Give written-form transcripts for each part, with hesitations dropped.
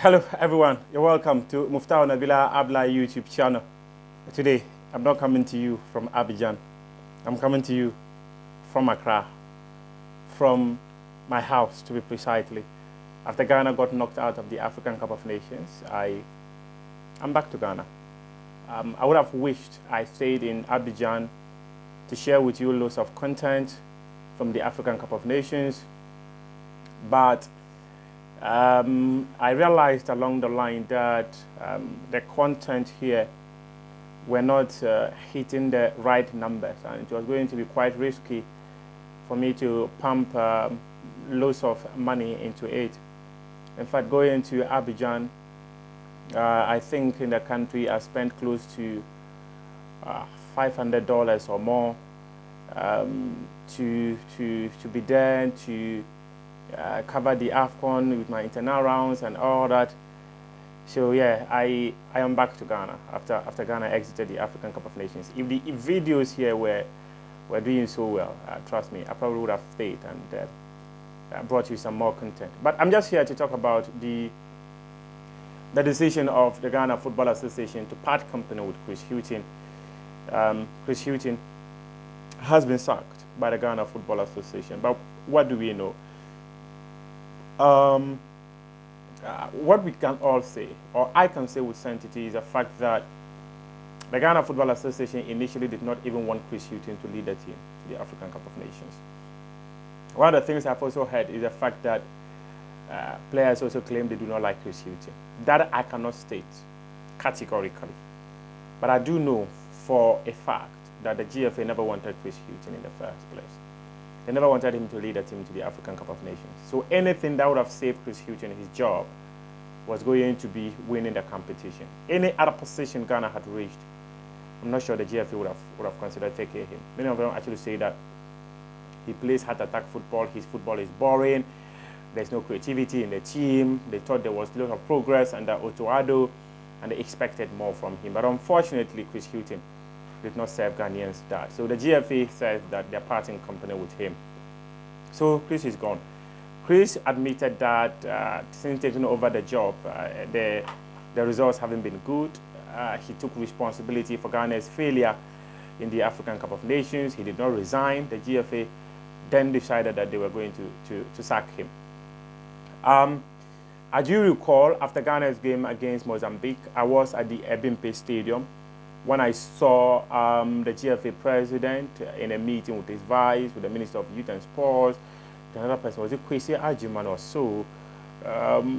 Hello everyone, you're welcome to Muftau Nabila Abla YouTube channel. Today, I'm not coming to you from Abidjan. I'm coming to you from Accra, from my house to be precisely. After Ghana got knocked out of the African Cup of Nations, I'm back to Ghana. I would have wished I stayed in Abidjan to share with you loads of content from the African Cup of Nations, but I realized along the line that the content here were not hitting the right numbers, and it was going to be quite risky for me to pump loads of money into it. In fact, going to Abidjan, I think in the country I spent close to $500 or more to be there, to cover the AFCON with my internal rounds and all that. So yeah, I am back to Ghana after Ghana exited the African Cup of Nations. If the videos here were doing so well, trust me, I probably would have stayed and brought you some more content. But I'm just here to talk about the decision of the Ghana Football Association to part company with Chris Hughton. Chris Hughton has been sacked by the Ghana Football Association. But what do we know? What we can all say, or I can say with certainty, is the fact that the Ghana Football Association initially did not even want Chris Hughton to lead the team to the African Cup of Nations. One of the things I've also heard is the fact that players also claim they do not like Chris Hughton. That I cannot state categorically. But I do know for a fact that the GFA never wanted Chris Hughton in the first place. They never wanted him to lead a team to the African Cup of Nations. So anything that would have saved Chris Hughton his job was going to be winning the competition. Any other position Ghana had reached, I'm not sure the GFA would have considered taking him. Many of them actually say that he plays heart-attack football, his football is boring, there's no creativity in the team, they thought there was a lot of progress under Otoado, and they expected more from him. But unfortunately, Chris Hughton did not serve Ghanaians that. So the GFA says that they're parting company with him. So Chris is gone. Chris admitted that since taking over the job, the results haven't been good. He took responsibility for Ghana's failure in the African Cup of Nations. He did not resign. The GFA then decided that they were going to sack him. I do recall after Ghana's game against Mozambique, I was at the Ebimpe Stadium when I saw the GFA president in a meeting with his vice, with the Minister of Youth and Sports. Another person, was it Kwesi Ajiman or so?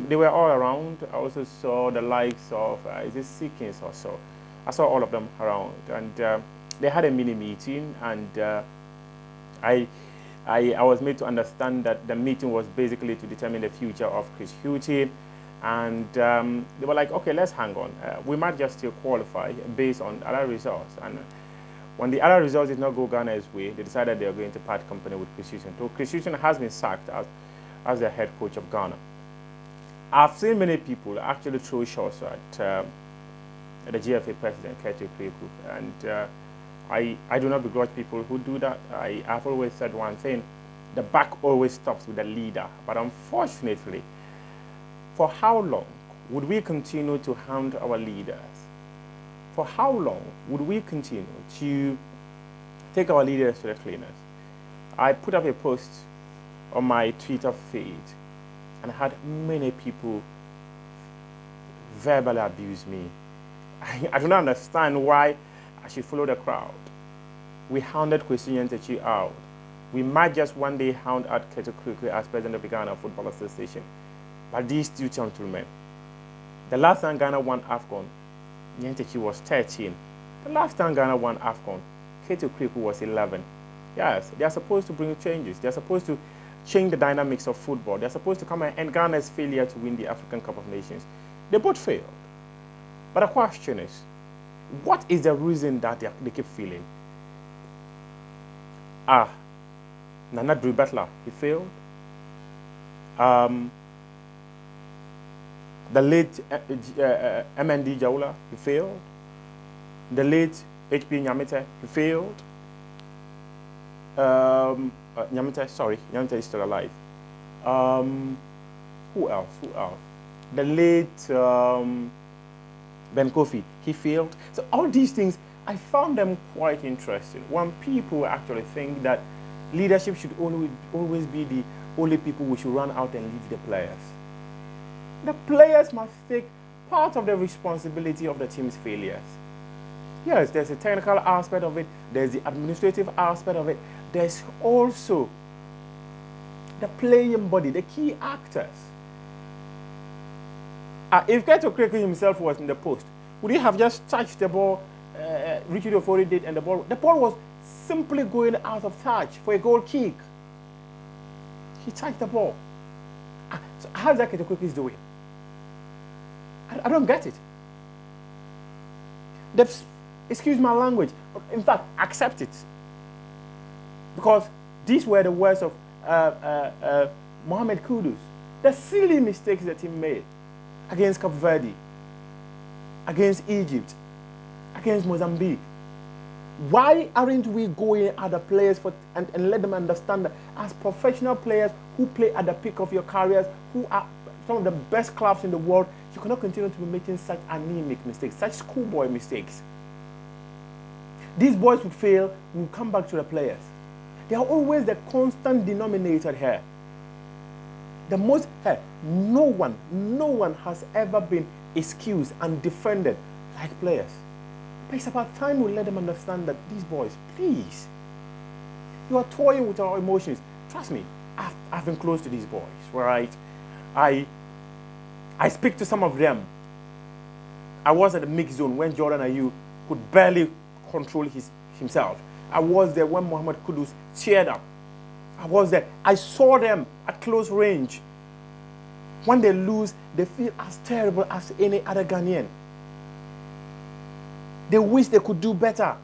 They were all around. I also saw the likes of, is it Seekins or so? I saw all of them around. And they had a mini meeting, and I was made to understand that the meeting was basically to determine the future of Chris Hughton. And they were like, okay, let's hang on. We might just still qualify based on other results. And when the other results did not go Ghana's way, they decided they were going to part company with Chris Hughton. So Chris Hughton has been sacked as the head coach of Ghana. I've seen many people actually throw shots at the GFA president, Ketu Kreku. And I do not begrudge people who do that. I've always said one thing: the buck always stops with the leader. But unfortunately, for how long would we continue to hound our leaders? For how long would we continue to take our leaders to the cleaners? I put up a post on my Twitter feed and I had many people verbally abuse me. I do not understand why I should follow the crowd. We hounded Kwesi Nyantakyi out. We might just one day hound out Ketu Kreku as president of the Ghana Football Association. But these two gentlemen, the last time Ghana won AFCON, Nyantakyi was 13. The last time Ghana won AFCON, Ketu Kreku was 11. Yes, they are supposed to bring changes. They are supposed to change the dynamics of football. They are supposed to come and end Ghana's failure to win the African Cup of Nations. They both failed. But the question is, what is the reason that they keep failing? Nana Drew Butler, he failed. The late MND Jaula, he failed. The late HP Nyamete, he failed. Nyamete is still alive. Who else? The late Ben Kofi, he failed. So all these things, I found them quite interesting. When people actually think that leadership should always be the only people we should run out and leave the players. The players must take part of the responsibility of the team's failures. Yes, there's a technical aspect of it, there's the administrative aspect of it, there's also the playing body, the key actors. If Keto Kreko himself was in the post, would he have just touched the ball? Richard Ofori did, and the ball was simply going out of touch for a goal kick. He touched the ball. So how's that Keto Kreko is doing? I don't get it. Excuse my language. In fact, accept it. Because these were the words of Mohamed Kudus. The silly mistakes that he made against Cape Verde, against Egypt, against Mozambique. Why aren't we going at the players and let them understand that as professional players who play at the peak of your careers, who are some of the best clubs in the world, you cannot continue to be making such anemic mistakes, such schoolboy mistakes. These boys would fail, will come back to the players. They are always the constant denominator here. No one has ever been excused and defended like players. But it's about time we let them understand that these boys, please, you are toying with our emotions. Trust me, I've been close to these boys, right? I speak to some of them. I was at the mix zone when Jordan Ayew could barely control himself. I was there when Mohamed Kudus cheered up. I was there. I saw them at close range. When they lose, they feel as terrible as any other Ghanaian. They wish they could do better.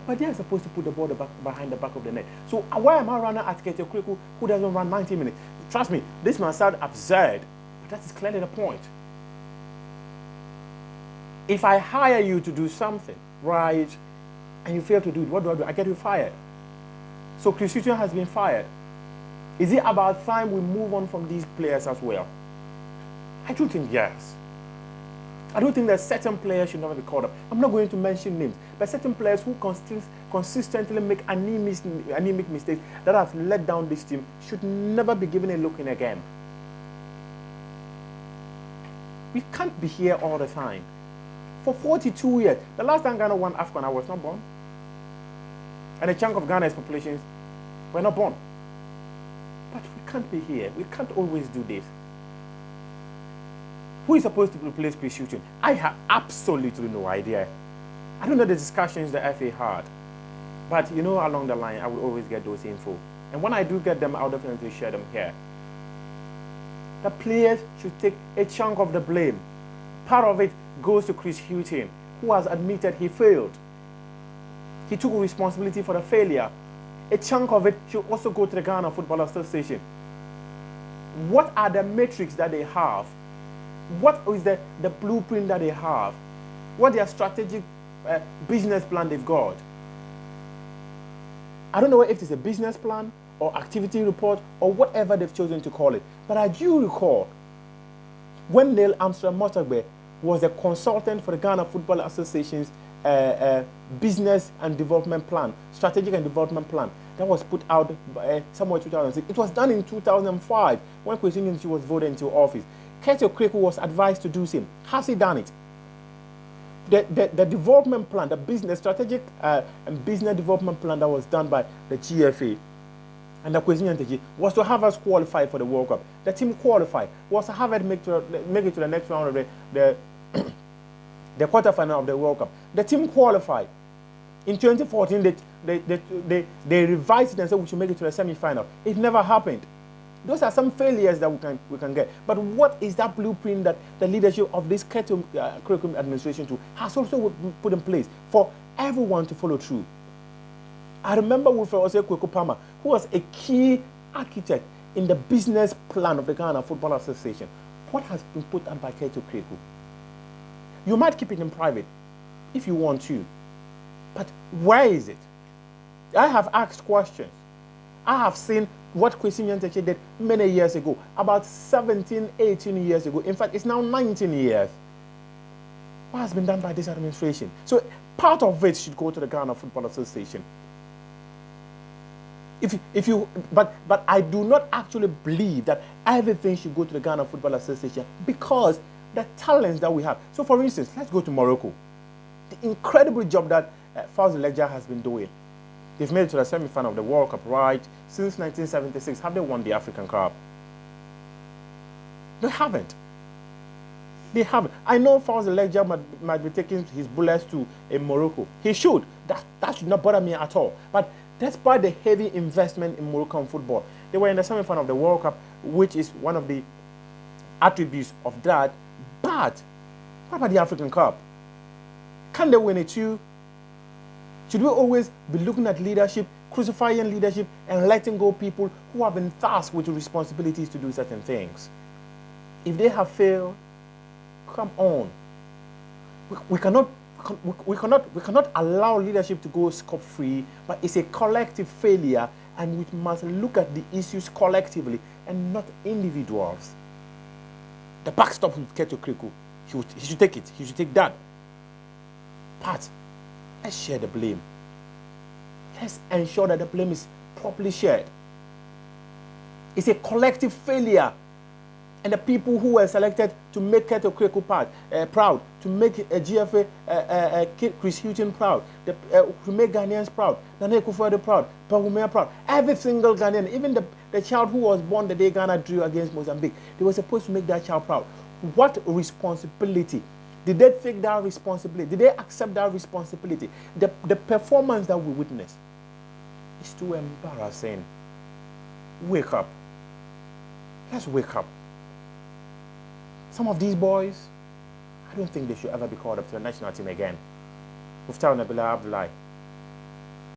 But they are supposed to put the ball behind the back of the net. So why am I running at Keto Kreko who doesn't run 90 minutes? Trust me, this might sound absurd, but that is clearly the point. If I hire you to do something, right, and you fail to do it, what do? I get you fired. So Chris Hughton has been fired. Is it about time we move on from these players as well? I do think yes. I don't think that certain players should never be called up. I'm not going to mention names, but certain players who consistently make anemic mistakes that have let down this team should never be given a look in again. We can't be here all the time. For 42 years, the last time Ghana won AFCON, I was not born. And a chunk of Ghana's populations were not born. But we can't be here. We can't always do this. Who is supposed to replace Chris Hughton? I have absolutely no idea. I don't know the discussions the FA had. But you know, along the line, I will always get those info. And when I do get them, I'll definitely share them here. The players should take a chunk of the blame. Part of it goes to Chris Hughton, who has admitted he failed. He took responsibility for the failure. A chunk of it should also go to the Ghana Football Association. What are the metrics that they have? What is the blueprint that they have? What their strategic business plan they've got? I don't know if it's a business plan or activity report or whatever they've chosen to call it. But I do recall when Neil Armstrong Motagbe was the consultant for the Ghana Football Association's business and development plan, strategic and development plan, that was put out somewhere in 2006. It was done in 2005 when Chris Hughton was voted into office. Keto Kreko was advised to do the same. Has he done it? The development plan, the business, strategic and business development plan that was done by the GFA and the Kwesi was to have us qualify for the World Cup. The team qualified. Was to have it make it to the next round of the quarterfinal of the World Cup. The team qualified. In 2014, they revised it and said we should make it to the semi-final. It never happened. Those are some failures that we can get. But what is that blueprint that the leadership of this Keto Kreko administration has also put in place for everyone to follow through? I remember with Kweko Palmer, who was a key architect in the business plan of the Ghana Football Association. What has been put up by Keto Kreko? You might keep it in private if you want to. But where is it? I have asked questions. I have seen what Chris Hughton did many years ago, about 17, 18 years ago. In fact, it's now 19 years. What has been done by this administration? So part of it should go to the Ghana Football Association. But I do not actually believe that everything should go to the Ghana Football Association, because the talents that we have. So for instance, let's go to Morocco. The incredible job that Fawzi Ledger has been doing. They've made it to the semi-final of the World Cup, right? Since 1976, have they won the African Cup? They haven't. They haven't. I know Fawzi Ledger might be taking his bullets to Morocco. He should. That should not bother me at all. But despite the heavy investment in Moroccan football, they were in the semi-final of the World Cup, which is one of the attributes of that. But what about the African Cup? Can they win it too? Should we always be looking at leadership, crucifying leadership, and letting go people who have been tasked with the responsibilities to do certain things? If they have failed, come on. We cannot allow leadership to go scot-free, but it's a collective failure, and we must look at the issues collectively and not individuals. The backstop with Keto Kriku, he should take it. He should take that. But let's share the blame. Let's ensure that the blame is properly shared. It's a collective failure. And the people who were selected to make Keto Kriku proud, to make GFA Chris Hughton proud, to make Ghanaians proud, Nana Akufo-Addo proud, Pahumea proud, every single Ghanaian, even the child who was born the day Ghana drew against Mozambique, they were supposed to make that child proud. What responsibility? Did they take that responsibility? Did they accept that responsibility? The performance that we witnessed is too embarrassing. Wake up. Let's wake up. Some of these boys, I don't think they should ever be called up to the national team again. Muftau Nabila Abdullahi.